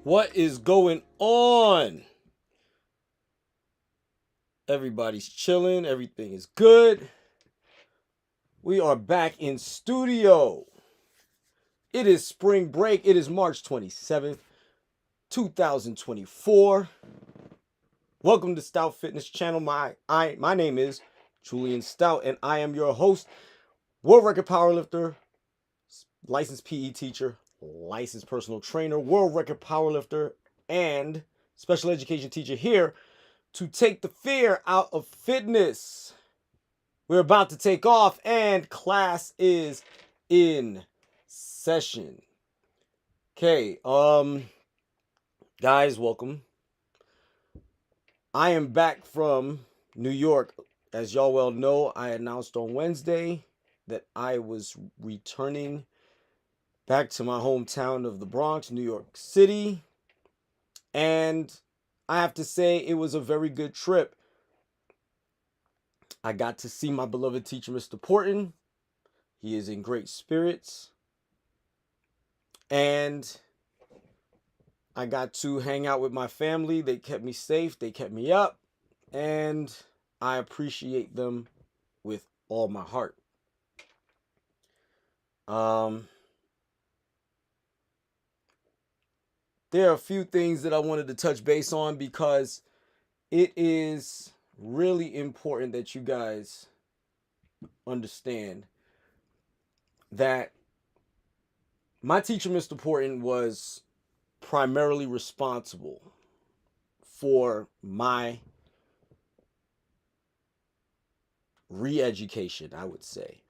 What is going on? Everybody's chilling. Everything is good. We are back in studio. It is spring break. It is March 27th, 2024. Welcome to Stoutt Fitness Channel. My name is Julien Stoutt, and I am your host, world record powerlifter, licensed PE teacher, licensed personal trainer, world record powerlifter, and special education teacher here to take the fear out of fitness. We're about to take off and class is in session. Okay, guys, welcome. I am back from New York. As y'all well know, I announced on Wednesday that I was returning back to my hometown of the Bronx, New York City. And I have to say it was a very good trip. I got to see my beloved teacher, Mr. Porton. He is in great spirits. And I got to hang out with my family. They kept me safe. They kept me up. And I appreciate them with all my heart. There are a few things that I wanted to touch base on because it is really important that you guys understand that my teacher, Mr. Porton, was primarily responsible for my re-education, I would say.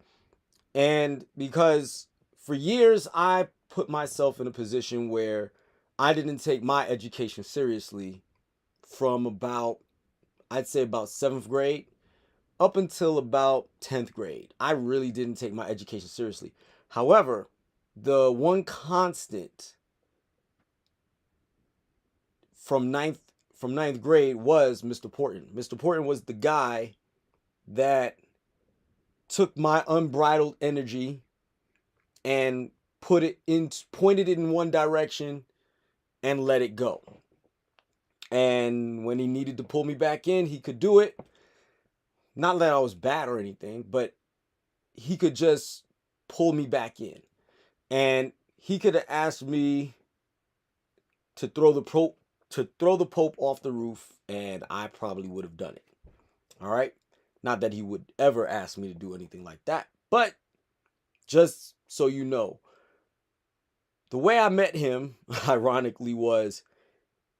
And because for years I put myself in a position where I didn't take my education seriously from I'd say about 7th grade up until about 10th grade. I really didn't take my education seriously. However, the one constant from ninth grade was Mr. Porton. Mr. Porton was the guy that took my unbridled energy and pointed it in one direction and let it go. And when he needed to pull me back in, he could do it. Not that I was bad or anything, but he could just pull me back in. And he could have asked me to throw the Pope off the roof, and I probably would have done it. All right? Not that he would ever ask me to do anything like that, but just so you know, the way I met him, ironically, was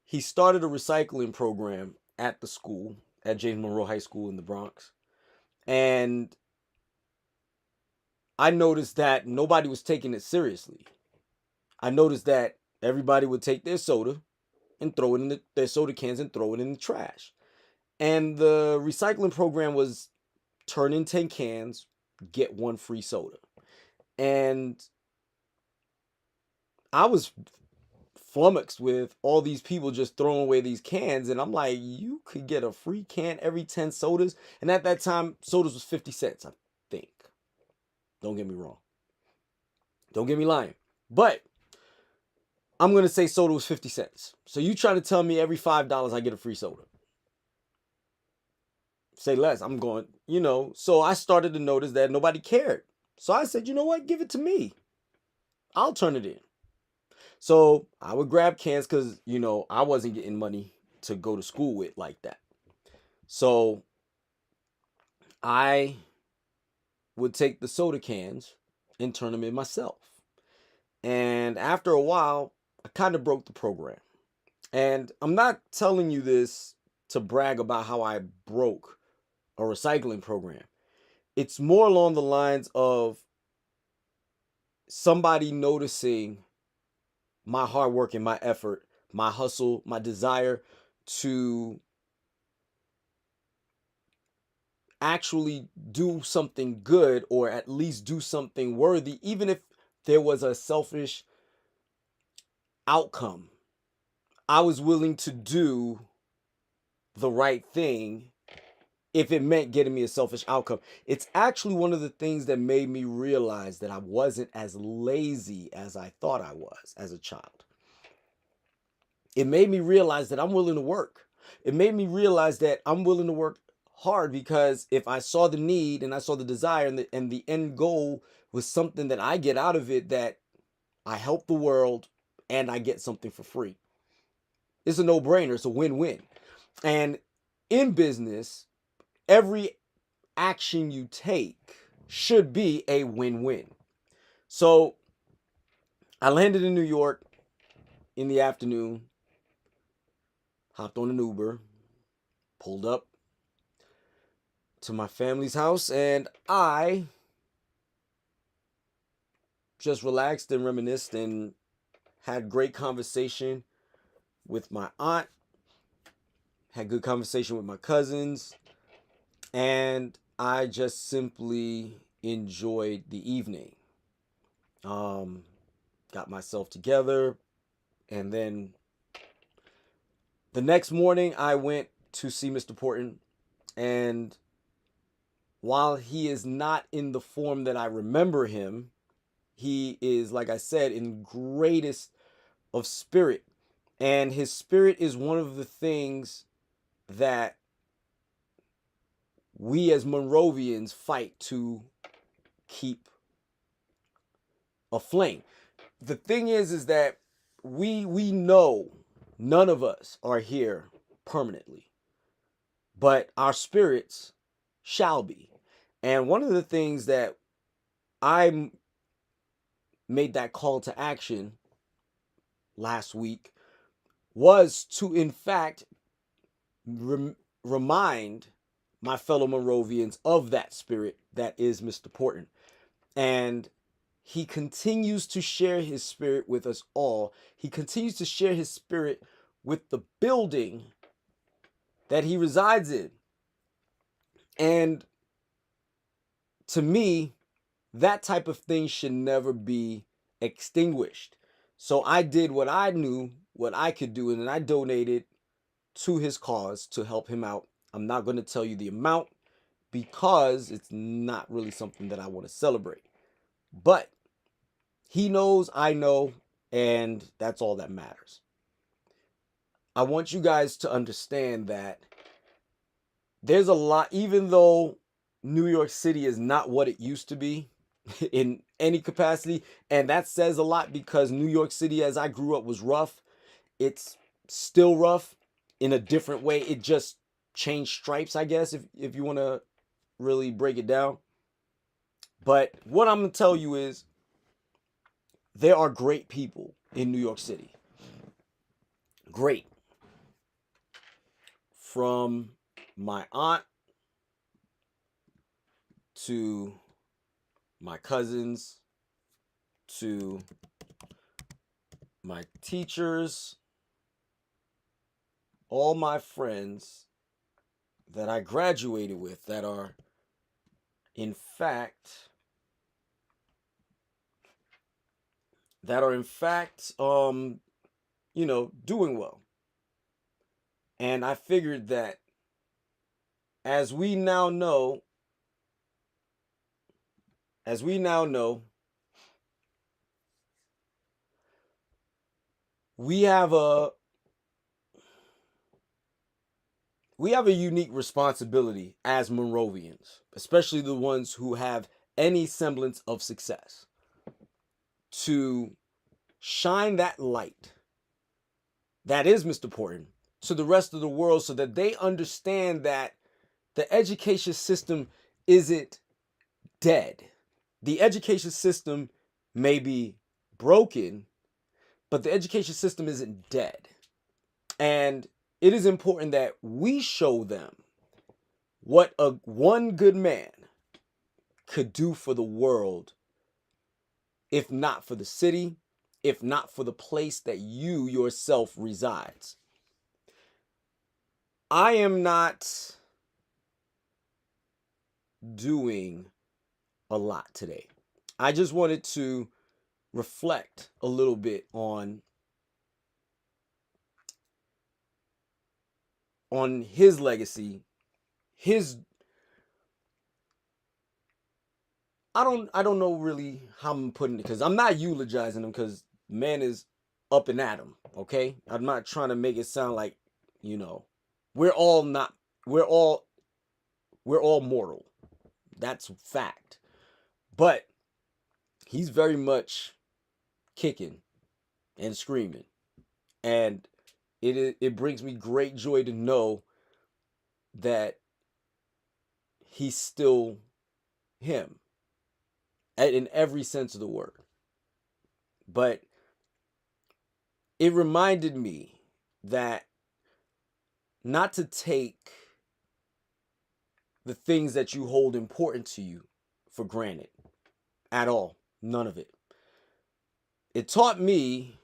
he started a recycling program at the school, at James Monroe High School in the Bronx. And I noticed that nobody was taking it seriously. I noticed that everybody would take their soda and throw it in their soda cans and throw it in the trash. And the recycling program was turn in 10 cans, get one free soda. And I was flummoxed with all these people just throwing away these cans. And I'm like, you could get a free can every 10 sodas. And at that time, sodas was 50 cents, I think. Don't get me wrong. Don't get me lying. But I'm going to say soda was 50 cents. So you trying to tell me every $5 I get a free soda? Say less. I'm going, So I started to notice that nobody cared. So I said, you know what? Give it to me. I'll turn it in. So I would grab cans because, I wasn't getting money to go to school with like that. So I would take the soda cans and turn them in myself. And after a while, I kind of broke the program. And I'm not telling you this to brag about how I broke a recycling program. It's more along the lines of somebody noticing my hard work and my effort, my hustle, my desire to actually do something good, or at least do something worthy, even if there was a selfish outcome. I was willing to do the right thing if it meant getting me a selfish outcome. It's actually one of the things that made me realize that I wasn't as lazy as I thought I was as a child. It made me realize that I'm willing to work. It made me realize that I'm willing to work hard, because if I saw the need and I saw the desire, and the end goal was something that I get out of it, that I help the world and I get something for free, it's a no-brainer. It's a win-win. And in business, every action you take should be a win-win. So I landed in New York in the afternoon, hopped on an Uber, pulled up to my family's house, and I just relaxed and reminisced and had great conversation with my aunt, had good conversation with my cousins, and I just simply enjoyed the evening. Got myself together, and then the next morning I went to see Mr. Porton, and while he is not in the form that I remember him, he is, like I said, in greatest of spirit. And his spirit is one of the things that we as Monrovians fight to keep aflame. The thing is that we know none of us are here permanently, but our spirits shall be. And one of the things that I made that call to action last week was to, in fact, remind my fellow Monrovians of that spirit that is Mr. Porton. And he continues to share his spirit with us all. He continues to share his spirit with the building that he resides in. And to me, that type of thing should never be extinguished. So I did what I knew, what I could do, and then I donated to his cause to help him out. I'm not going to tell you the amount because it's not really something that I want to celebrate. But he knows, I know, and that's all that matters. I want you guys to understand that there's a lot, even though New York City is not what it used to be, in any capacity. And that says a lot because New York City, as I grew up, was rough. It's still rough in a different way. It just changed stripes, I guess, if you want to really break it down. But what I'm going to tell you is there are great people in New York City. Great. From my aunt to my cousins to my teachers, all my friends that I graduated with that are in fact doing well. And I figured that as we now know, we have a unique responsibility as Monrovians, especially the ones who have any semblance of success, to shine that light that is Mr. Porton to the rest of the world so that they understand that the education system isn't dead. The education system may be broken, but the education system isn't dead. And it is important that we show them what one good man could do for the world, if not for the city, if not for the place that you yourself resides. I am not doing a lot today. I just wanted to reflect a little bit on his legacy, I don't know really how I'm putting it, because I'm not eulogizing him, because man is up and at him, okay? I'm not trying to make it sound like, we're all mortal. That's fact. But he's very much kicking and screaming. And it brings me great joy to know that he's still him in every sense of the word. But it reminded me that not to take the things that you hold important to you for granted at all. None of it. It taught me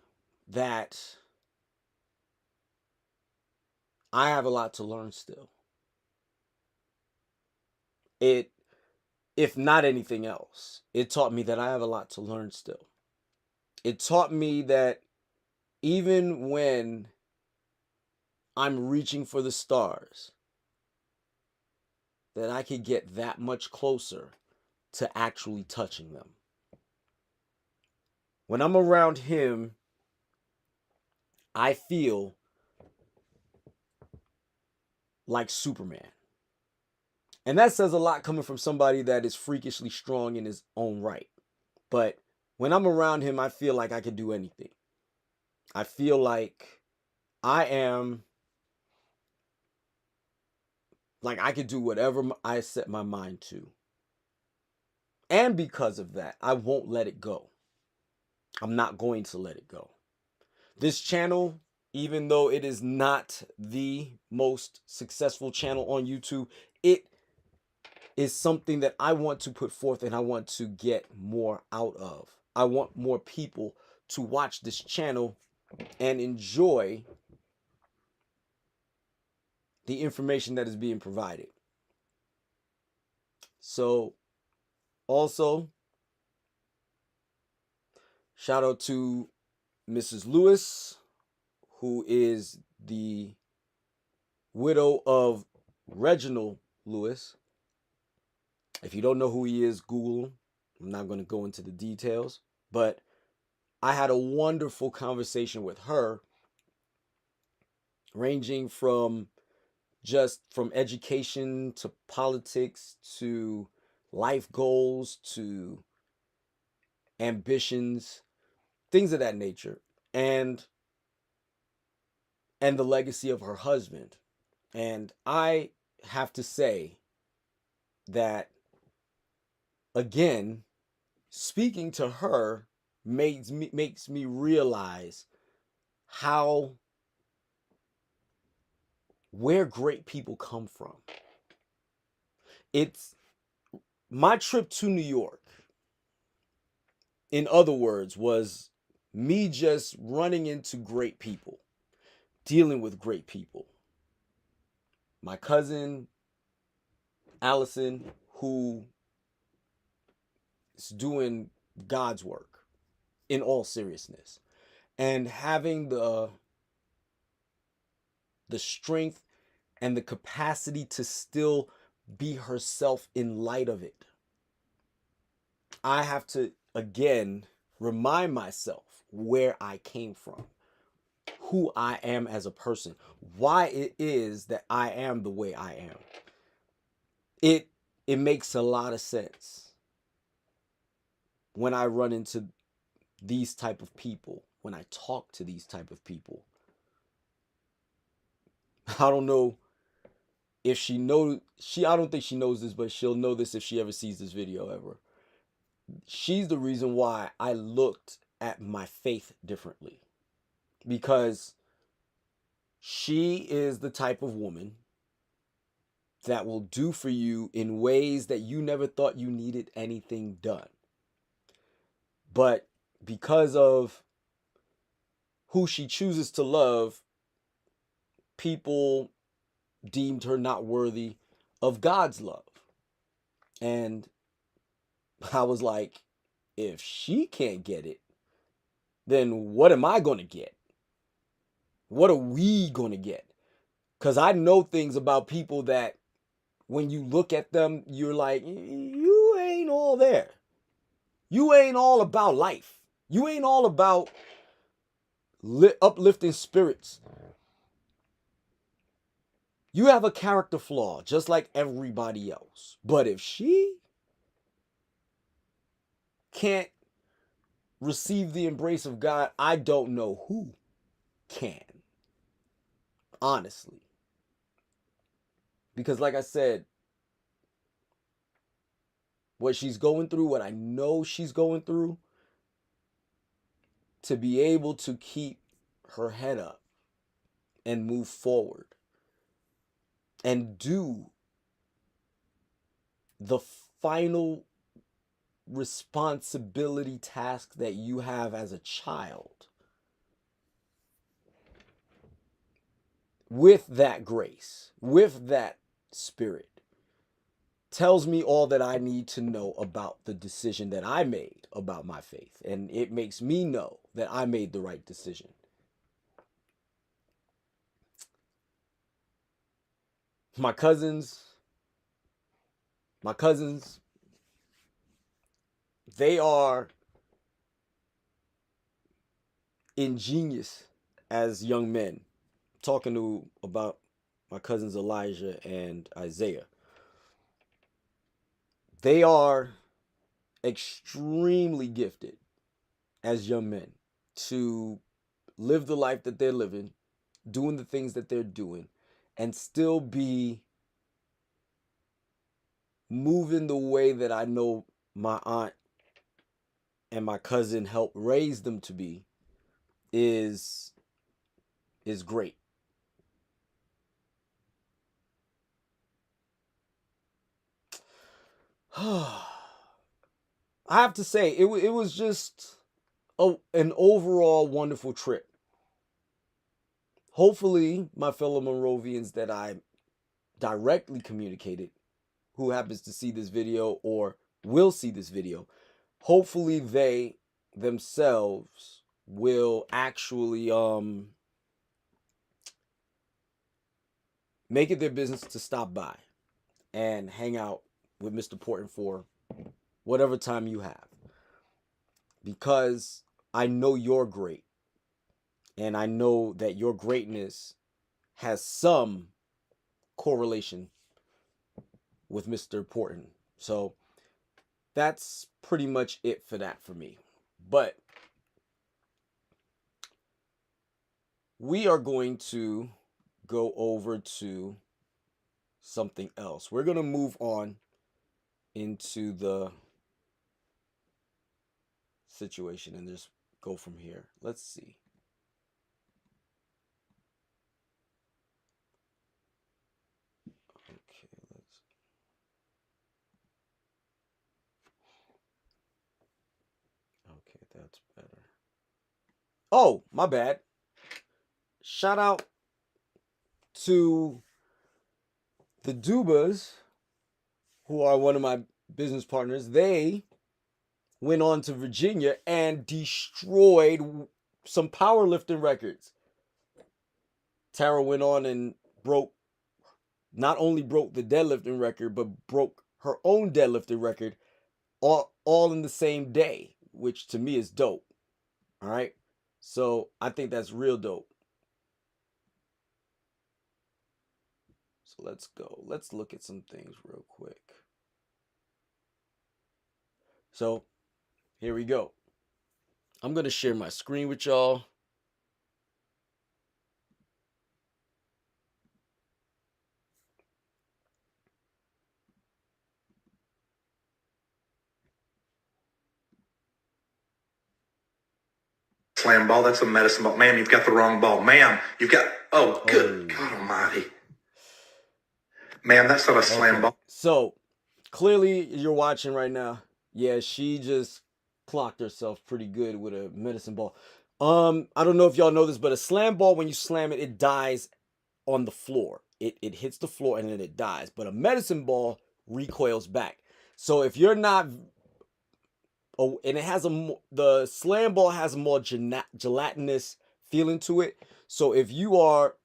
that I have a lot to learn still. If not anything else, it taught me that I have a lot to learn still. It taught me that even when I'm reaching for the stars, that I could get that much closer to actually touching them. When I'm around him, I feel like Superman. And that says a lot coming from somebody that is freakishly strong in his own right. But when I'm around him, I feel like I can do anything. I feel like I could do whatever I set my mind to. And because of that, I won't let it go. I'm not going to let it go. This channel, even though it is not the most successful channel on YouTube, it is something that I want to put forth and I want to get more out of. I want more people to watch this channel and enjoy the information that is being provided. So, also, shout out to Mrs. Lewis, who is the widow of Reginald Lewis. If you don't know who he is, Google him. I'm not going to go into the details, but I had a wonderful conversation with her, ranging from education to politics to life goals to ambitions, things of that nature, and the legacy of her husband. And I have to say that, again, speaking to her makes me realize how where great people come from. It's my trip to New York, in other words, was me just running into great people, dealing with great people. My cousin Allison, who is doing God's work in all seriousness, and having the strength and the capacity to still be herself in light of it. I have to, again, remind myself where I came from, who I am as a person, why it is that I am the way I am. It makes a lot of sense when I run into these type of people, when I talk to these type of people. I don't know if she knows, I don't think she knows this, but she'll know this if she ever sees this video ever. She's the reason why I looked at my faith differently, because she is the type of woman that will do for you in ways that you never thought you needed anything done. But because of who she chooses to love, people deemed her not worthy of God's love. And I was like, if she can't get it, then what am I going to get? What are we going to get? Because I know things about people that when you look at them, you're like, you ain't all there. You ain't all about life. You ain't all about uplifting spirits. You have a character flaw just like everybody else. But if she can't receive the embrace of God, I don't know who can. Honestly. Because like I said, what she's going through, what I know she's going through, to be able to keep her head up and move forward and do the final responsibility task that you have as a child with that grace, with that spirit, tells me all that I need to know about the decision that I made about my faith. And it makes me know that I made the right decision. My cousins, they are ingenious as young men. Talking about my cousins Elijah and Isaiah. They are extremely gifted as young men to live the life that they're living, doing the things that they're doing, and still be moving the way that I know my aunt and my cousin helped raise them to be is great. I have to say, it was just an overall wonderful trip. Hopefully, my fellow Monrovians that I directly communicated, who happens to see this video or will see this video, hopefully they themselves will actually make it their business to stop by and hang out with Mr. Porton for whatever time you have. Because I know you're great. And I know that your greatness has some correlation with Mr. Porton. So that's pretty much it for that for me. But we are going to go over to something else. We're going to move on into the situation and just go from here. Let's see. Okay, that's better. Oh, my bad. Shout out to the Dubas, who are one of my business partners. They went on to Virginia and destroyed some powerlifting records. Tara went on and not only broke the deadlifting record, but broke her own deadlifting record all in the same day, which to me is dope. All right. So I think that's real dope. So let's go. Let's look at some things real quick. So here we go. I'm going to share my screen with y'all. Slam ball, that's a medicine ball. Ma'am, you've got the wrong ball. Ma'am, you've got, oh, good God almighty. Ma'am, that's not a slam ball. So clearly you're watching right now. Yeah, she just clocked herself pretty good with a medicine ball. I don't know if y'all know this, but a slam ball, when you slam it, it dies on the floor. It hits the floor and then it dies. But a medicine ball recoils back. So if you're not, and it has the slam ball has a more gelatinous feeling to it. So if you are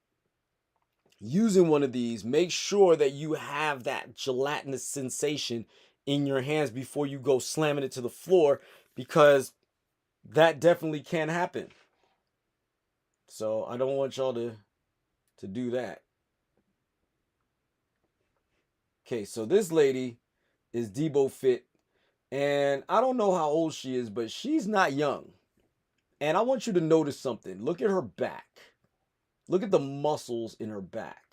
using one of these, make sure that you have that gelatinous sensation in your hands before you go slamming it to the floor, because that definitely can happen. So I don't want y'all to do that. Okay, so this lady is Debo Fit, and I don't know how old she is, but she's not young. And I want you to notice something. Look at her back. Look at the muscles in her back.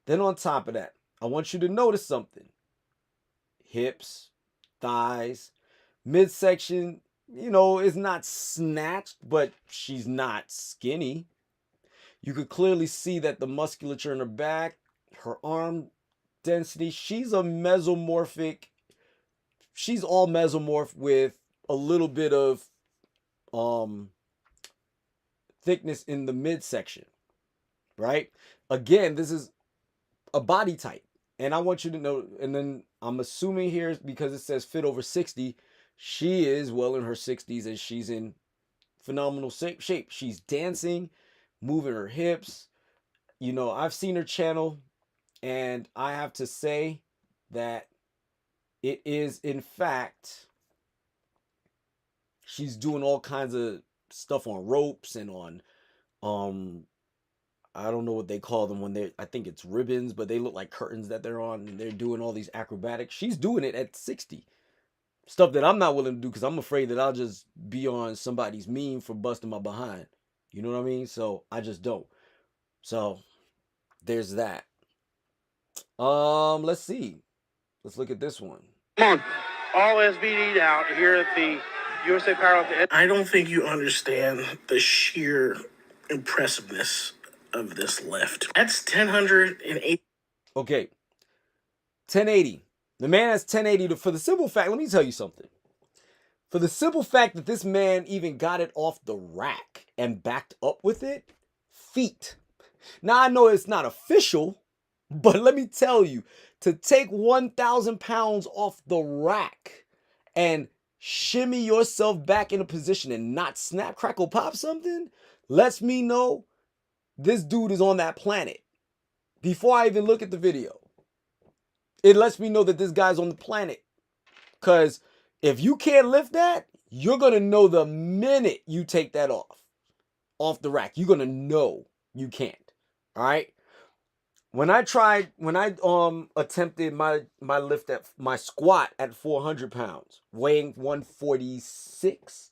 Then on top of that, I want you to notice something. Hips, thighs, midsection, is not snatched, but she's not skinny. You could clearly see that the musculature in her back, her arm density, she's all mesomorph with a little bit of thickness in the midsection, right? Again, this is a body type. And I want you to know, and then I'm assuming here, because it says fit over 60, she is well in her 60s and she's in phenomenal shape. She's dancing, moving her hips. I've seen her channel, and I have to say that it is, in fact, she's doing all kinds of stuff on ropes and on, I don't know what they call them I think it's ribbons, but they look like curtains that they're on, and they're doing all these acrobatics. She's doing it at 60. Stuff that I'm not willing to do because I'm afraid that I'll just be on somebody's meme for busting my behind. You know what I mean? So I just don't. So there's that. Let's see. Let's look at this one. Come on. All SVD out here at the USA Powerlifting. I don't think you understand the sheer impressiveness of this lift. That's 1080. Okay. 1080. The man has 1080 for the simple fact, let me tell you something. For the simple fact that this man even got it off the rack and backed up with it, feet. Now I know it's not official, but let me tell you, to take 1,000 pounds off the rack and shimmy yourself back in a position and not snap, crackle, pop something, lets me know this dude is on that planet. Before I even look at the video, it lets me know that this guy's on the planet. Because if you can't lift that, you're going to know the minute you take that off the rack. You're going to know you can't. All right? When I attempted my lift at my squat at 400 pounds, weighing 146,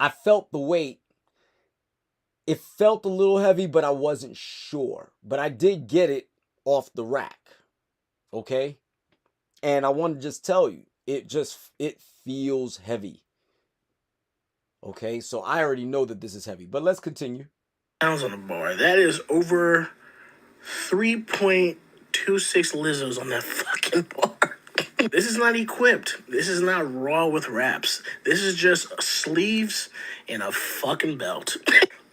I felt the weight. It felt a little heavy, but I wasn't sure. But I did get it off the rack. Okay? And I want to just tell you, it feels heavy. Okay? So I already know that this is heavy. But let's continue. Pounds on the bar. That is over 3.26 Lizzos on that fucking bar. This is not equipped. This is not raw with wraps. This is just sleeves and a fucking belt.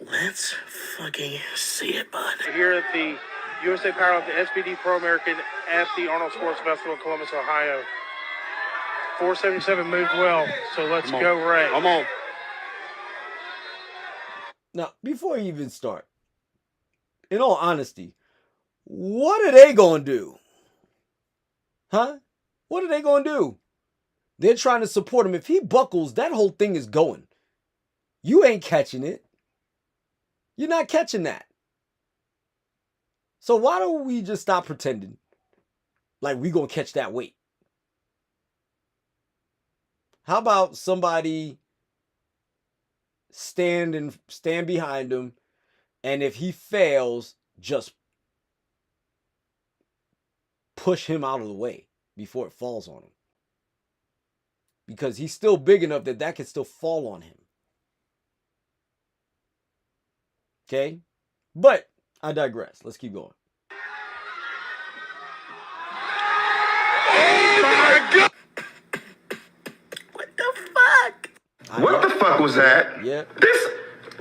Let's fucking see it, bud. Here at the USA Powerlifting SBD Pro American at the Arnold Sports Festival in Columbus, Ohio. 477 moved well, so let's go, Ray. Come on. Now, before you even start, in all honesty, what are they going to do? Huh? What are they going to do? They're trying to support him. If he buckles, that whole thing is going. You ain't catching it. You're not catching that. So why don't we just stop pretending like we going to catch that weight? How about somebody stand behind him, and if he fails, just push him out of the way before it falls on him. Because he's still big enough that that can still fall on him. Okay? But I digress. Let's keep going. Oh my God! What the fuck? What the fuck was that? Yep. This.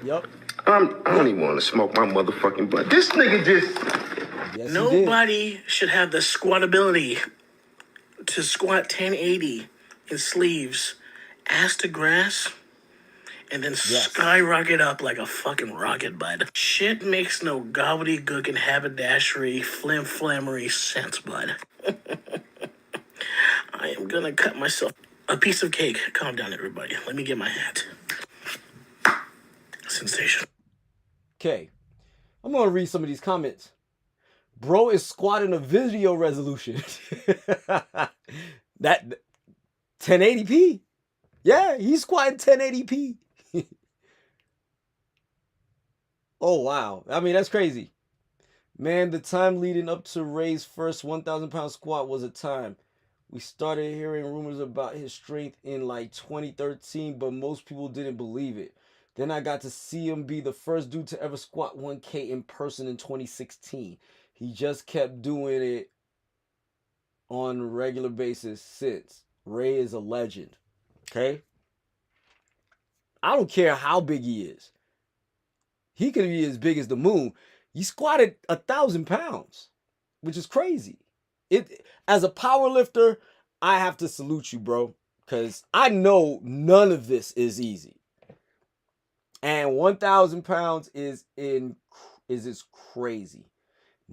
Yep. I don't even want to smoke my motherfucking blunt. This nigga just. Yes, Nobody should have the squatability to squat 1080 in sleeves, ass to grass, and then skyrocket up like a fucking rocket, bud. Shit makes no gobbledygook and haberdashery, flim-flammery sense, bud. I am gonna cut myself a piece of cake. Calm down, everybody. Let me get my hat. Sensation. Okay. I'm going to read some of these comments. Bro is squatting a video resolution. That 1080p. Yeah, he's squatting 1080p. Oh, wow. I mean, that's crazy. Man, the time leading up to Ray's first 1,000 pound squat was a time. We started hearing rumors about his strength in like 2013, but most people didn't believe it. Then I got to see him be the first dude to ever squat 1K in person in 2016. He just kept doing it on a regular basis since. Ray is a legend. Okay? I don't care how big he is. He could be as big as the moon. He squatted 1,000 pounds, which is crazy. As a power lifter, I have to salute you, bro, because I know none of this is easy. And 1,000 pounds is crazy.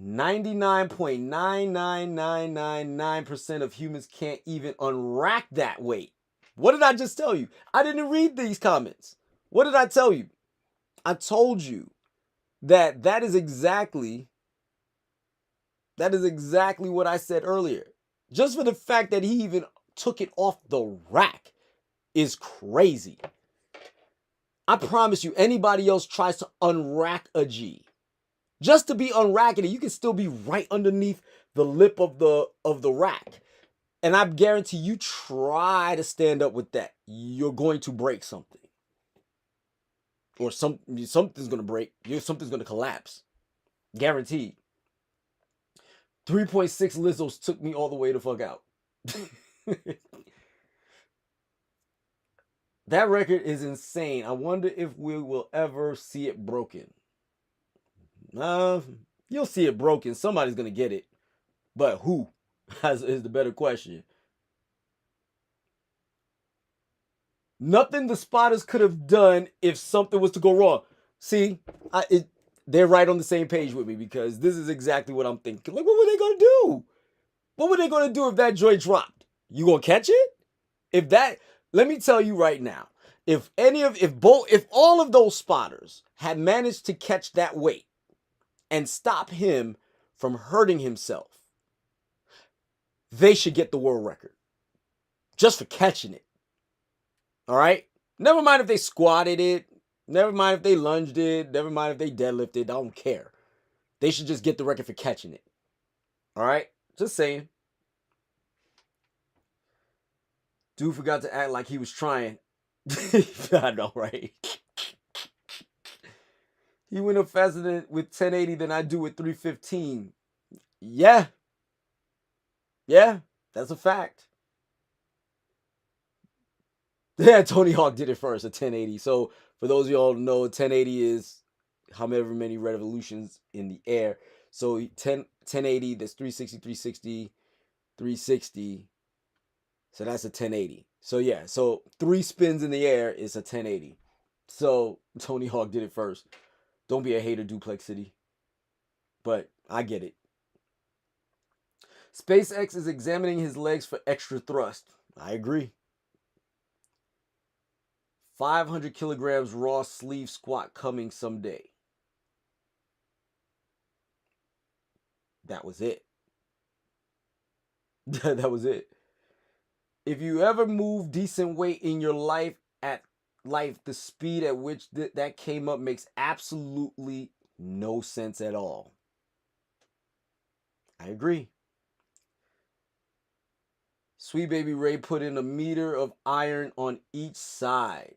99.99999% of humans can't even unrack that weight. What did I just tell you? I didn't read these comments. What did I tell you? I told you that is exactly what I said earlier. Just for the fact that he even took it off the rack is crazy. I promise you, anybody else tries to unrack a G, just to be unracking it, you can still be right underneath the lip of the rack. And I guarantee you try to stand up with that, you're going to break something. Or something's going to break. Something's going to collapse. Guaranteed. 3.6 Lizzos took me all the way the fuck out. That record is insane. I wonder if we will ever see it broken. You'll see it broken. Somebody's going to get it. But who is the better question. Nothing the spotters could have done if something was to go wrong. See, they're right on the same page with me because this is exactly what I'm thinking. Like, what were they going to do? What were they going to do if that joint dropped? You going to catch it? Let me tell you right now, if all of those spotters had managed to catch that weight and stop him from hurting himself, they should get the world record just for catching it. All right? Never mind if they squatted it. Never mind if they lunged it. Never mind if they deadlifted. I don't care. They should just get the record for catching it. All right? Just saying. Dude forgot to act like he was trying. I know, right? He went up faster with 1080 than I do with 315. Yeah. Yeah, that's a fact. Yeah, Tony Hawk did it first, a 1080. So for those of y'all who know, 1080 is however many revolutions in the air. So 1080, that's 360, 360, 360. So that's a 1080. So yeah, so 3 spins in the air is a 1080. So Tony Hawk did it first. Don't be a hater, Duplex City. But I get it. SpaceX is examining his legs for extra thrust. I agree. 500 kilograms raw sleeve squat coming someday. That was it. That was it. If you ever move decent weight in your life, the speed at which that came up makes absolutely no sense at all. I agree. Sweet Baby Ray put in a meter of iron on each side,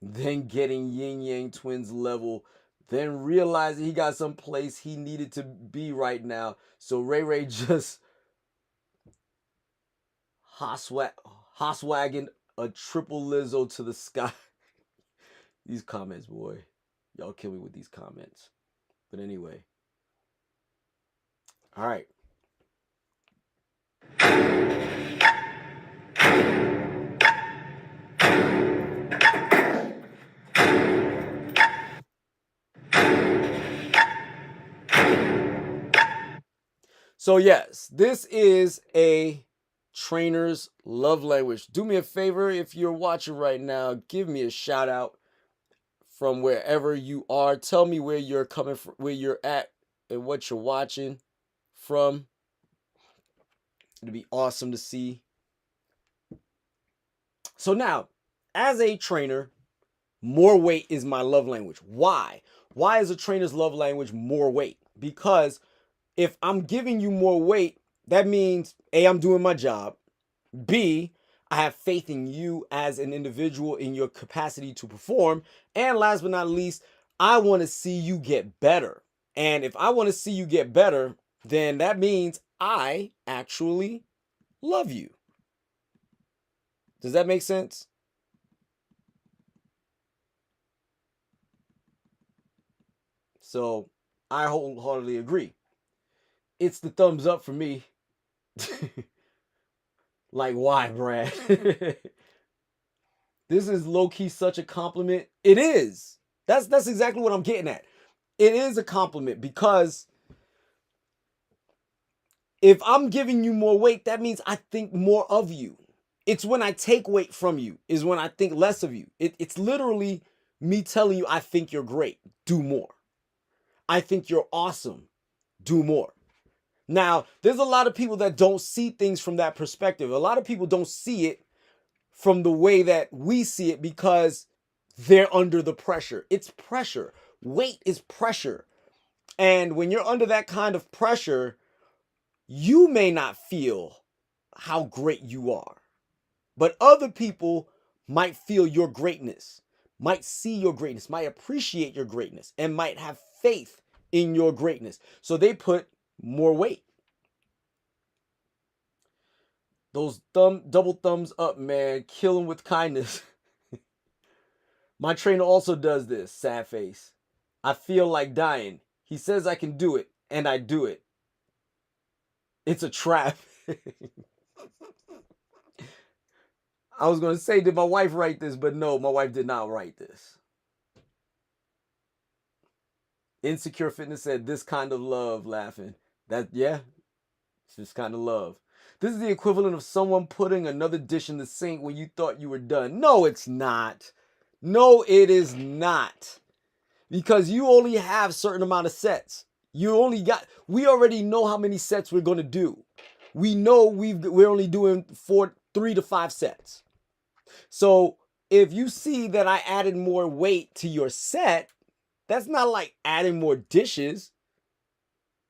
then getting Yin Yang Twins level, then realizing he got someplace he needed to be right now. So Ray just Hoswagging a triple Lizzo to the sky. These comments, boy. Y'all kill me with these comments. But anyway. All right. So yes, this is a trainer's love language. Do me a favor, if you're watching right now, give me a shout out from wherever you are. Tell me where you're coming from, where you're at, and what you're watching from. It'd be awesome to see. So now, as a trainer, more weight is my love language. Why? Why is a trainer's love language more weight? Because if I'm giving you more weight, that means A, I'm doing my job. B, I have faith in you as an individual in your capacity to perform. And last but not least, I want to see you get better. And if I want to see you get better, then that means I actually love you. Does that make sense? So I wholeheartedly agree. It's the thumbs up for me. Like, why, Brad? This is low-key such a compliment. It is. That's exactly what I'm getting at. It is a compliment because if I'm giving you more weight, that means I think more of you. It's when I take weight from you is when I think less of you. It's literally me telling you I think you're great. Do more. I think you're awesome. Do more. Now, there's a lot of people that don't see things from that perspective. A lot of people don't see it from the way that we see it because they're under the pressure. It's pressure. Weight is pressure. And when you're under that kind of pressure, you may not feel how great you are. But other people might feel your greatness, might see your greatness, might appreciate your greatness, and might have faith in your greatness. So they put more weight. Those double thumbs up, man. Kill them with kindness. My trainer also does this, sad face. I feel like dying. He says I can do it, and I do it. It's a trap. I was going to say, did my wife write this? But no, my wife did not write this. Insecure Fitness said, this kind of love, laughing. Yeah, it's this kind of love. This is the equivalent of someone putting another dish in the sink when you thought you were done. No, it's not. No, it is not. Because you only have a certain amount of sets. We already know how many sets we're going to do. We know we're only doing 3 to 5 sets. So if you see that I added more weight to your set, that's not like adding more dishes.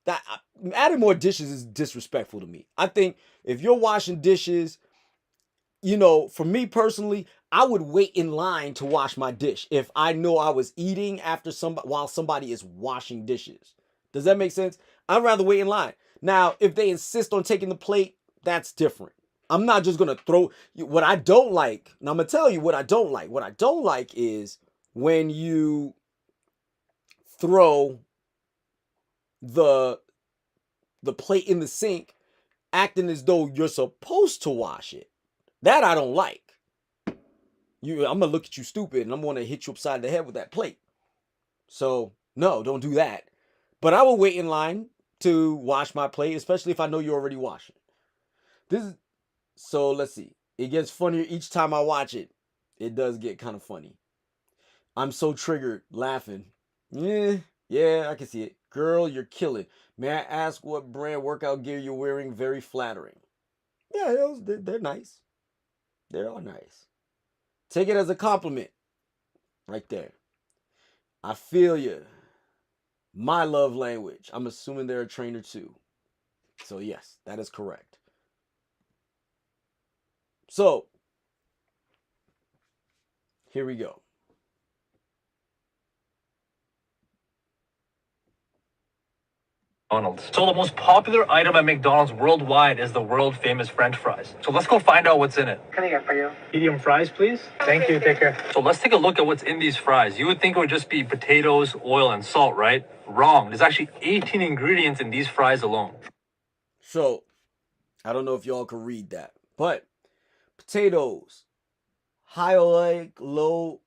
That adding more dishes is disrespectful to me. I think if you're washing dishes, you know, for me personally, I would wait in line to wash my dish if I know I was eating after somebody while somebody is washing dishes. Does that make sense? I'd rather wait in line. Now, if they insist on taking the plate, that's different. I'm not just gonna throw what I don't like. And I'm gonna tell you what I don't like. What I don't like is when you throw the plate in the sink acting as though you're supposed to wash it. That I don't like. I'm gonna look at you stupid and I'm gonna hit you upside the head with that plate. So no, don't do that. But I will wait in line to wash my plate, especially if I know you're already washing. So let's see. It gets funnier each time I watch it. It does get kind of funny. I'm so triggered laughing. Yeah, I can see it. Girl, you're killing. May I ask what brand workout gear you're wearing? Very flattering. Yeah, they're nice. They're all nice. Take it as a compliment. Right there. I feel you. My love language. I'm assuming they're a trainer too. So yes, that is correct. So, here we go. McDonald's. So the most popular item at McDonald's worldwide is the world famous French fries. So let's go find out what's in it. Can I get for you? Medium fries, please. Thank you. Take care. So let's take a look at what's in these fries. You would think it would just be potatoes, oil, and salt, right? Wrong. There's actually 18 ingredients in these fries alone. So, I don't know if y'all can read that, but potatoes, high oleic, low,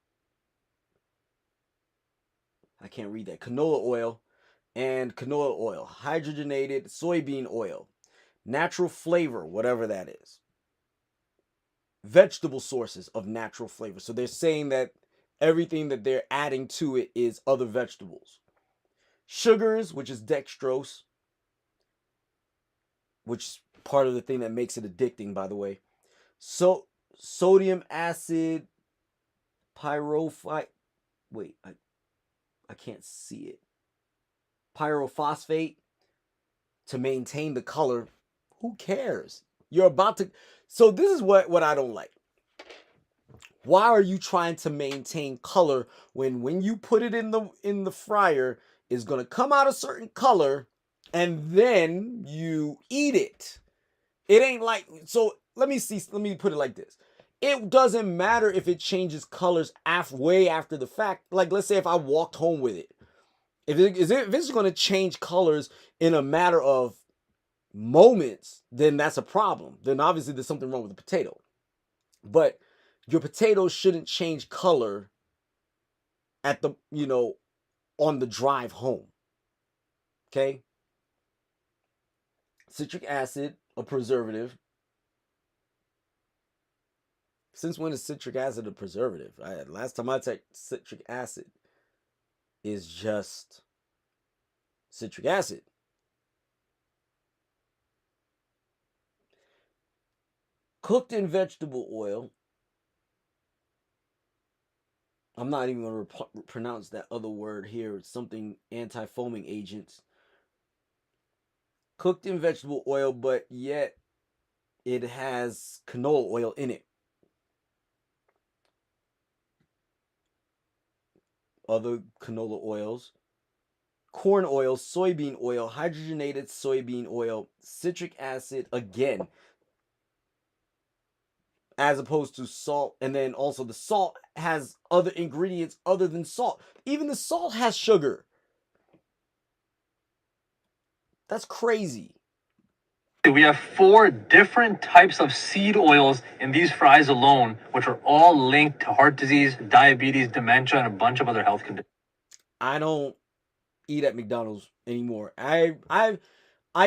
I can't read that, canola oil, and canola oil, hydrogenated soybean oil, natural flavor, whatever that is, vegetable sources of natural flavor. So they're saying that everything that they're adding to it is other vegetables. Sugars, which is dextrose, which is part of the thing that makes it addicting, by the way. So sodium acid pyrophite. Wait, I can't see it. Pyrophosphate to maintain the color. Who cares? You're about to. So this is what I don't like. Why are you trying to maintain color when you put it in the fryer is going to come out a certain color and then you eat it? It ain't like, so let me put it like this. It doesn't matter if it changes colors way after the fact. Like, let's say if I walked home with it. If it's going to change colors in a matter of moments, then that's a problem. Then obviously there's something wrong with the potato. But your potatoes shouldn't change color at the, on the drive home. Okay? Citric acid, a preservative. Since when is citric acid a preservative? Last time I checked, citric acid is just citric acid. Cooked in vegetable oil. I'm not even going to pronounce that other word here. It's something anti-foaming agents. Cooked in vegetable oil, but yet it has canola oil in it. Other canola oils. Corn oil, soybean oil, hydrogenated soybean oil, citric acid again, as opposed to salt. And then also the salt has other ingredients other than salt. Even the salt has sugar. That's crazy. We have 4 different types of seed oils in these fries alone, which are all linked to heart disease, diabetes, dementia, and a bunch of other health conditions. I don't eat at McDonald's anymore. I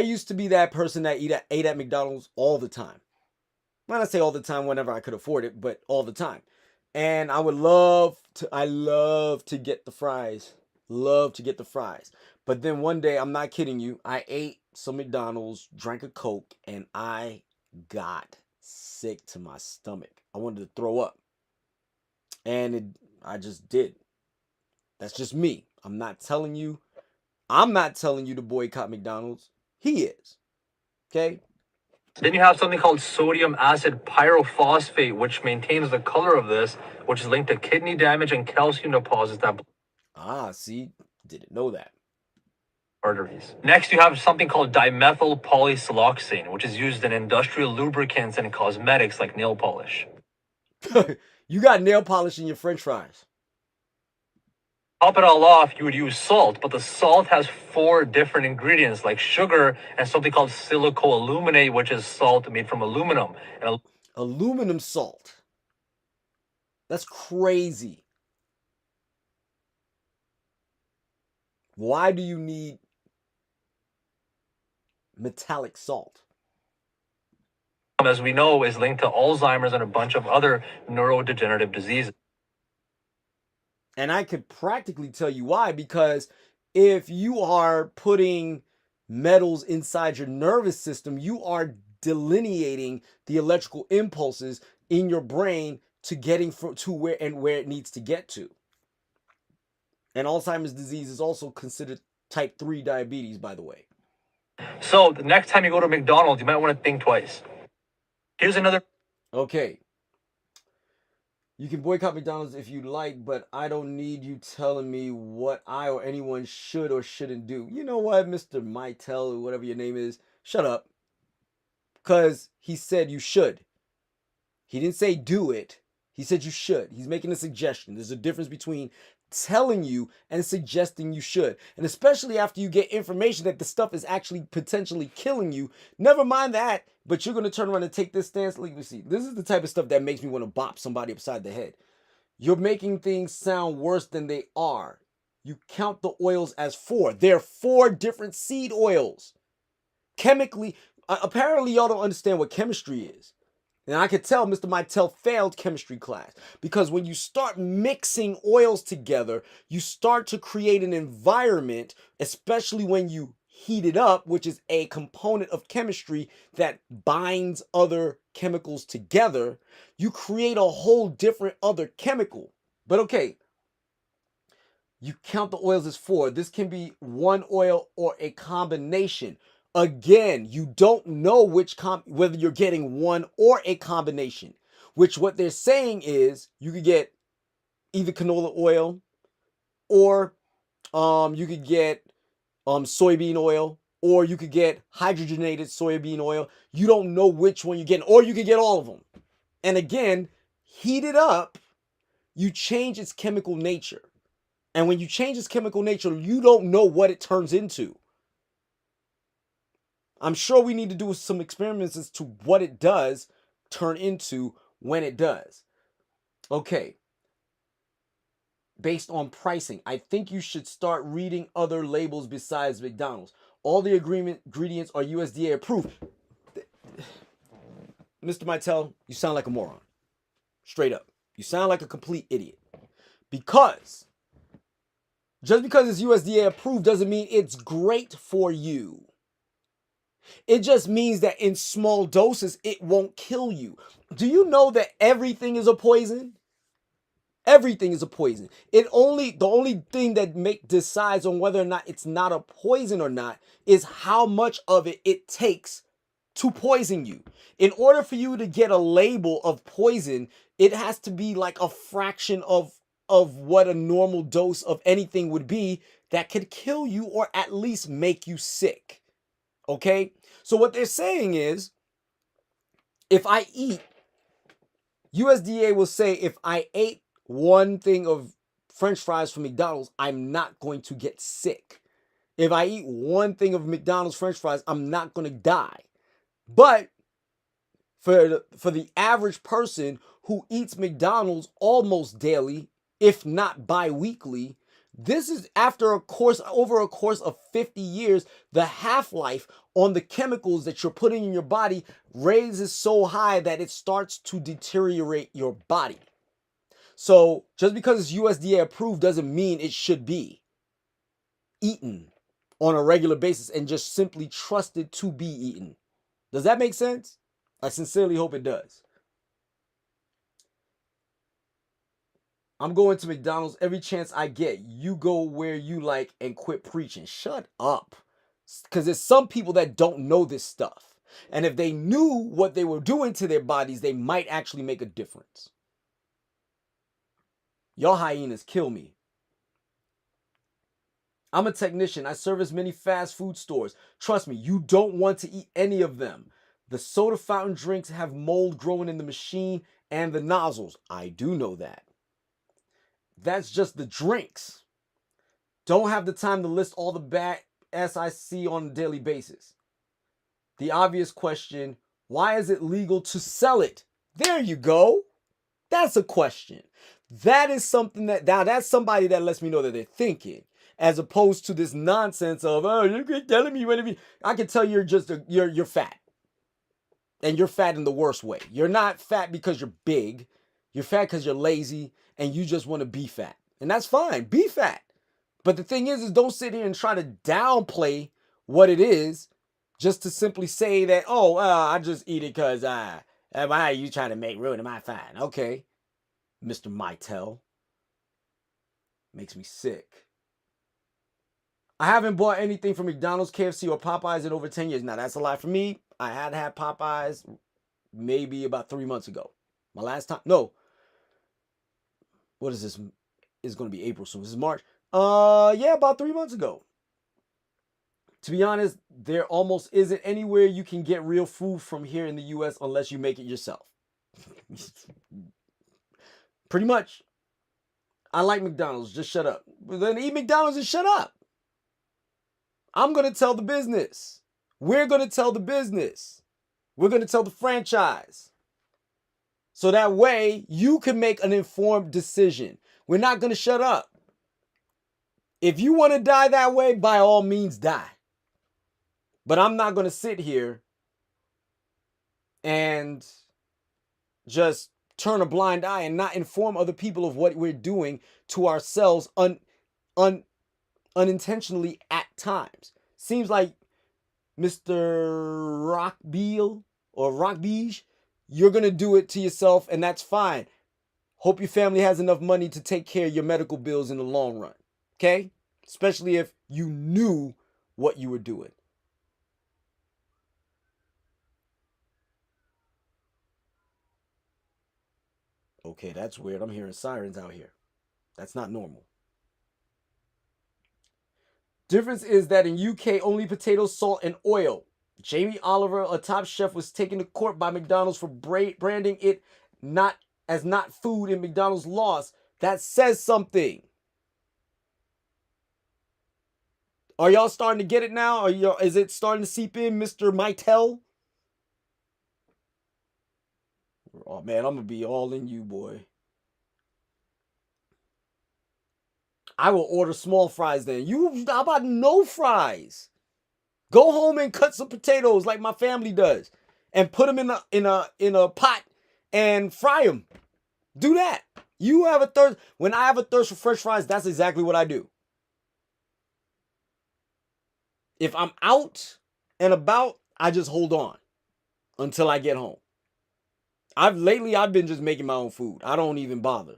used to be that person that ate at McDonald's all the time. When I say all the time, whenever I could afford it, but all the time. And I love to get the fries. Love to get the fries. But then one day, I'm not kidding you, I ate some McDonald's, drank a Coke, and I got sick to my stomach. I wanted to throw up. And I just did. That's just me. I'm not telling you to boycott McDonald's. He is. Okay? Then you have something called sodium acid pyrophosphate, which maintains the color of this, which is linked to kidney damage and calcium deposits that See, didn't know that. arteries. Next, you have something called dimethyl polysiloxane, which is used in industrial lubricants and cosmetics like nail polish. You got nail polish in your French fries. Top it all off, you would use salt, but the salt has 4 different ingredients like sugar and something called silicoaluminate, which is salt made from aluminum. And aluminum salt. That's crazy. Why do you need metallic salt? as we know, is linked to Alzheimer's and a bunch of other neurodegenerative diseases. And I could practically tell you why, because if you are putting metals inside your nervous system, you are delineating the electrical impulses in your brain to getting to where it needs to get to. And Alzheimer's disease is also considered type 3 diabetes, by the way. So the next time you go to McDonald's, you might want to think twice. Here's another. Okay. You can boycott McDonald's if you like, but I don't need you telling me what I or anyone should or shouldn't do. You know what, Mr. Mytel, or whatever your name is, shut up. Because he said you should. He didn't say do it. He said you should. He's making a suggestion. There's a difference between telling you and suggesting you should. And especially after you get information that the stuff is actually potentially killing you. Never mind that, but you're going to turn around and take this stance. Let me see. This is the type of stuff that makes me want to bop somebody upside the head. You're making things sound worse than they are. You count the oils as 4. There are 4 different seed oils. Chemically, apparently y'all don't understand what chemistry is. And I could tell Mr. Mytel failed chemistry class, because when you start mixing oils together, you start to create an environment, especially when you heat it up, which is a component of chemistry that binds other chemicals together. You create a whole different other chemical. But okay, you count the oils as 4. This can be one oil or a combination. Again, you don't know whether you're getting one or a combination, which what they're saying is you could get either canola oil, or you could get soybean oil, or you could get hydrogenated soybean oil. You don't know which one you're getting, or you could get all of them. And again, heat it up, you change its chemical nature. And when you change its chemical nature, you don't know what it turns into. I'm sure we need to do some experiments as to what it does turn into when it does. Okay. Based on pricing, I think you should start reading other labels besides McDonald's. All the ingredients are USDA approved. Mr. Mytel, you sound like a moron. Straight up. You sound like a complete idiot. Because just because it's USDA approved doesn't mean it's great for you. It just means that in small doses, it won't kill you. Do you know that everything is a poison? Everything is a poison. The only thing that decides on whether or not it's not a poison or not is how much of it takes to poison you. In order for you to get a label of poison, it has to be like a fraction of what a normal dose of anything would be that could kill you or at least make you sick. Okay? So what they're saying is, if I eat, USDA will say if I ate one thing of French fries from McDonald's, I'm not going to get sick. If I eat one thing of McDonald's French fries, I'm not going to die. But for the average person who eats McDonald's almost daily, if not bi-weekly, this is over a course of 50 years, the half-life on the chemicals that you're putting in your body raises so high that it starts to deteriorate your body. So just because it's USDA approved doesn't mean it should be eaten on a regular basis and just simply trusted to be eaten. Does that make sense? I sincerely hope it does. I'm going to McDonald's every chance I get. You go where you like and quit preaching. Shut up. Because there's some people that don't know this stuff. And if they knew what they were doing to their bodies, they might actually make a difference. Y'all hyenas kill me. I'm a technician. I service many fast food stores. Trust me, you don't want to eat any of them. The soda fountain drinks have mold growing in the machine and the nozzles. I do know that. That's just the drinks. Don't have the time to list all the bad ass I see on a daily basis. The obvious question, why is it legal to sell it? There you go. That's a question. That is something that's somebody that lets me know that they're thinking, as opposed to this nonsense of, oh, you're telling me what to be. I can tell you're you're fat. And you're fat in the worst way. You're not fat because you're big. You're fat because you're lazy and you just want to be fat. And that's fine. Be fat. But the thing is don't sit here and try to downplay what it is just to simply say that, oh, I just eat it because why are you trying to make ruin of my fat? Okay, Mr. Mytel. Makes me sick. I haven't bought anything from McDonald's, KFC, or Popeyes in over 10 years. Now, that's a lie for me. I had Popeyes maybe about 3 months ago. My last time, no. What is this? It's going to be April soon. This is March. Yeah, about 3 months ago. To be honest, there almost isn't anywhere you can get real food from here in the U.S. unless you make it yourself. Pretty much. I like McDonald's. Just shut up. But then eat McDonald's and shut up. I'm going to tell the business. We're going to tell the business. We're going to tell the franchise. So that way you can make an informed decision. We're not going to shut up. If you want to die that way, by all means die. But I'm not going to sit here and just turn a blind eye and not inform other people of what we're doing to ourselves unintentionally at times. Seems like Mr. Rockbeal or Rockbeige, you're going to do it to yourself, and that's fine. Hope your family has enough money to take care of your medical bills in the long run. Okay? Especially if you knew what you were doing. Okay, that's weird. I'm hearing sirens out here. That's not normal. Difference is that in UK, only potatoes, salt, and oil. Jamie Oliver, a top chef, was taken to court by McDonald's for branding it not food in McDonald's laws. That says something. Are y'all starting to get it now? Is it starting to seep in, Mr. Mytel? Oh, man, I'm going to be all in you, boy. I will order small fries then. How about no fries? Go home and cut some potatoes like my family does, and put them in a pot and fry them. Do that. You have a thirst. When I have a thirst for French fries, that's exactly what I do. If I'm out and about, I just hold on until I get home. I've been just making my own food. I don't even bother.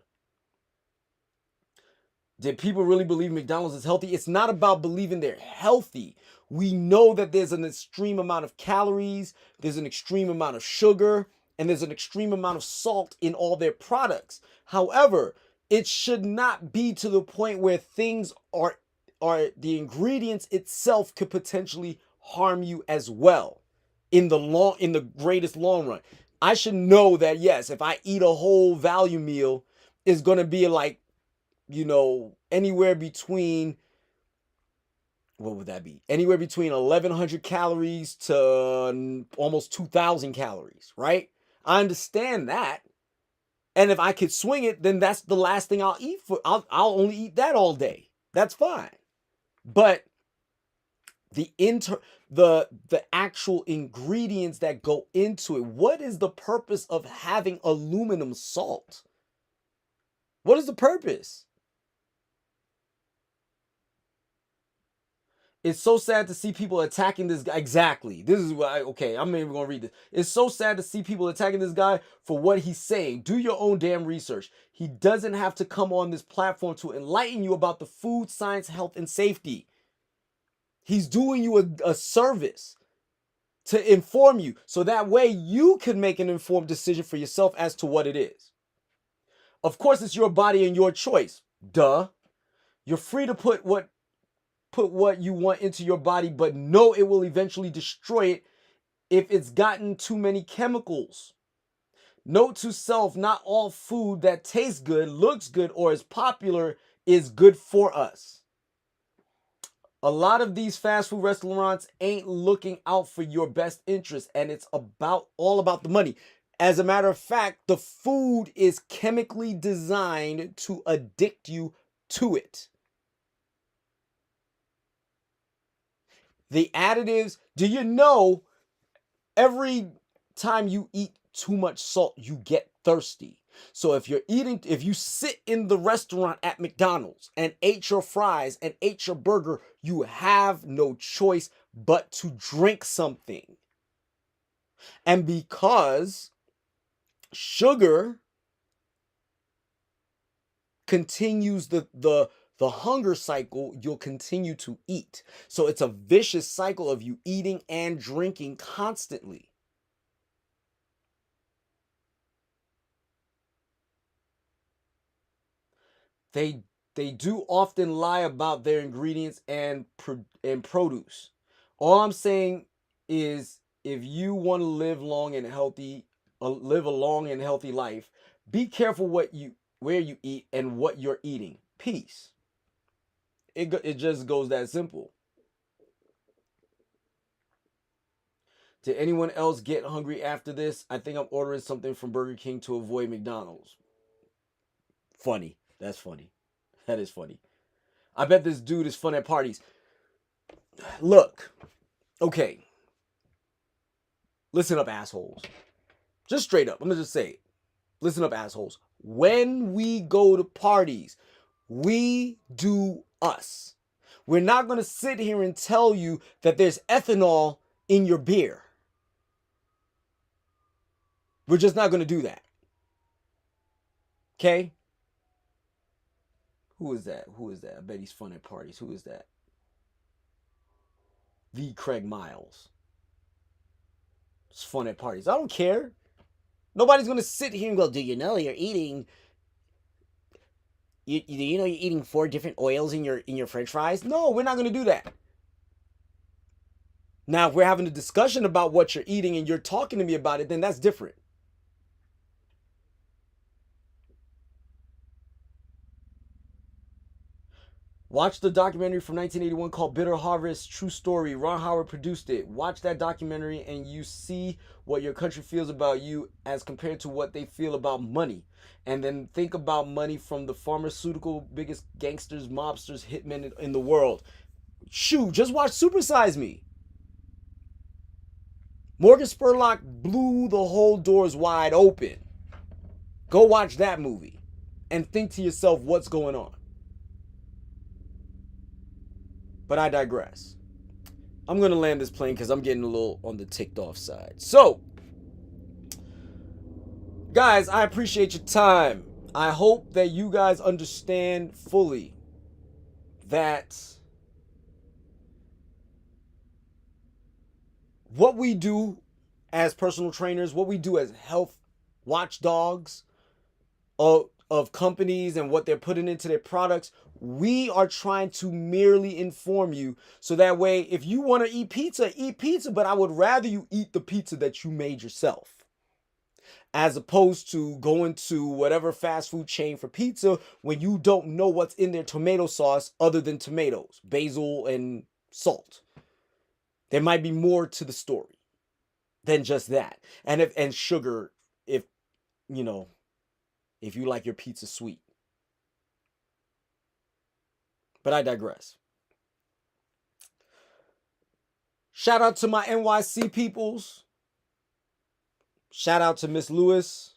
Did people really believe McDonald's is healthy? It's not about believing they're healthy. We know that there's an extreme amount of calories, there's an extreme amount of sugar, and there's an extreme amount of salt in all their products. However, it should not be to the point where things are the ingredients itself could potentially harm you as well in the greatest long run. I should know that, yes, if I eat a whole value meal, it's going to be like, anywhere between, what would that be? Anywhere between 1,100 calories to almost 2,000 calories, right? I understand that. And if I could swing it, then that's the last thing I'll eat. I'll only eat that all day. That's fine. But the actual ingredients that go into it, what is the purpose of having aluminum salt? What is the purpose? It's so sad to see people attacking this guy. Exactly. This is what okay, I'm not even going to read this. It's so sad to see people attacking this guy for what he's saying. Do your own damn research. He doesn't have to come on this platform to enlighten you about the food, science, health, and safety. He's doing you a service to inform you so that way you can make an informed decision for yourself as to what it is. Of course, it's your body and your choice. Duh. You're free to put what you want into your body, but know it will eventually destroy it if it's gotten too many chemicals. Note to self, not all food that tastes good, looks good, or is popular is good for us. A lot of these fast food restaurants ain't looking out for your best interest, and it's all about the money. As a matter of fact, the food is chemically designed to addict you to it. The additives, do you know every time you eat too much salt, you get thirsty? So if you sit in the restaurant at McDonald's and ate your fries and ate your burger, you have no choice but to drink something. And because sugar continues the hunger cycle, you'll continue to eat. So it's a vicious cycle of you eating and drinking constantly. They do often lie about their ingredients and produce. All I'm saying is, if you want to live long and healthy, live a long and healthy life, be careful where you eat and what you're eating. Peace. It just goes that simple. Did anyone else get hungry after this? I think I'm ordering something from Burger King to avoid McDonald's. Funny. That's funny. That is funny. I bet this dude is fun at parties. Look. Okay. Listen up, assholes. Just straight up. I'm going to just say it. Listen up, assholes. When we go to parties, we do us. We're not going to sit here and tell you that there's ethanol in your beer. We're just not going to do that. Okay? Who is that? Who is that? I bet he's fun at parties. Who is that? The Craig Miles. It's fun at parties. I don't care. Nobody's going to sit here and go, do you know you're eating... You know you're eating 4 different oils in your french fries? No, we're not going to do that. Now, if we're having a discussion about what you're eating and you're talking to me about it, then that's different. Watch the documentary from 1981 called Bitter Harvest, True Story. Ron Howard produced it. Watch that documentary and you see what your country feels about you as compared to what they feel about money. And then think about money from the pharmaceutical biggest gangsters, mobsters, hitmen in the world. Shoot, just watch Super Size Me. Morgan Spurlock blew the whole doors wide open. Go watch that movie and think to yourself what's going on. But I digress. I'm going to land this plane because I'm getting a little on the ticked off side. So, guys, I appreciate your time. I hope that you guys understand fully that what we do as personal trainers, what we do as health watchdogs of companies and what they're putting into their products, we are trying to merely inform you so that way if you want to eat pizza, but I would rather you eat the pizza that you made yourself as opposed to going to whatever fast food chain for pizza when you don't know what's in their tomato sauce other than tomatoes, basil, and salt. There might be more to the story than just that. And sugar, if you like your pizza sweet. But I digress. Shout out to my NYC peoples. Shout out to Miss Lewis.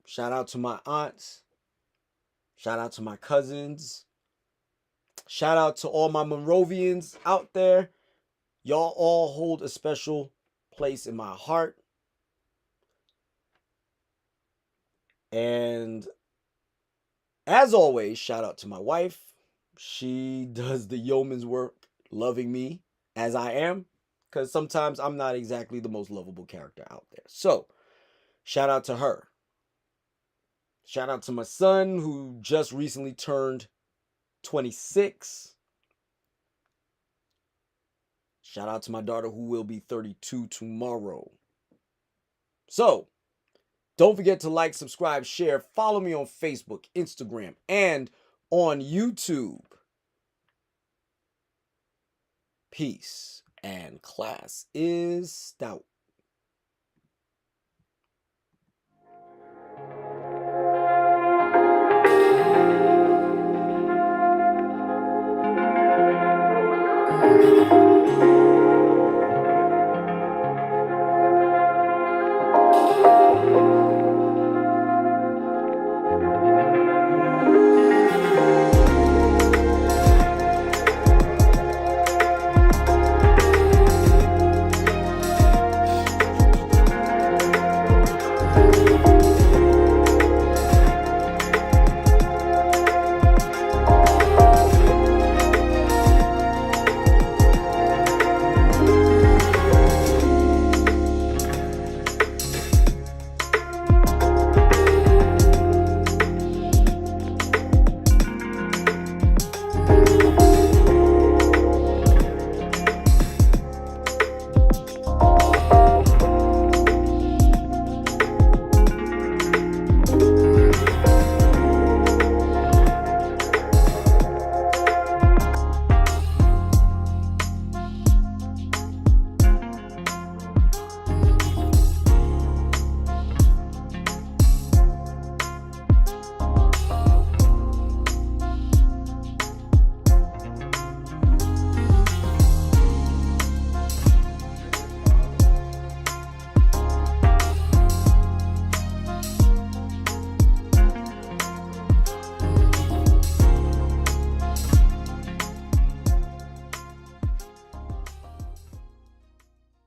Shout out to my aunts. Shout out to my cousins. Shout out to all my Monrovians out there. Y'all all hold a special place in my heart. And as always, shout out to my wife. She does the yeoman's work, loving me as I am, because sometimes I'm not exactly the most lovable character out there. So, shout out to her. Shout out to my son, who just recently turned 26. Shout out to my daughter, who will be 32 tomorrow. So, don't forget to like, subscribe, share, follow me on Facebook, Instagram, and on YouTube. Peace, and class is Stoutt.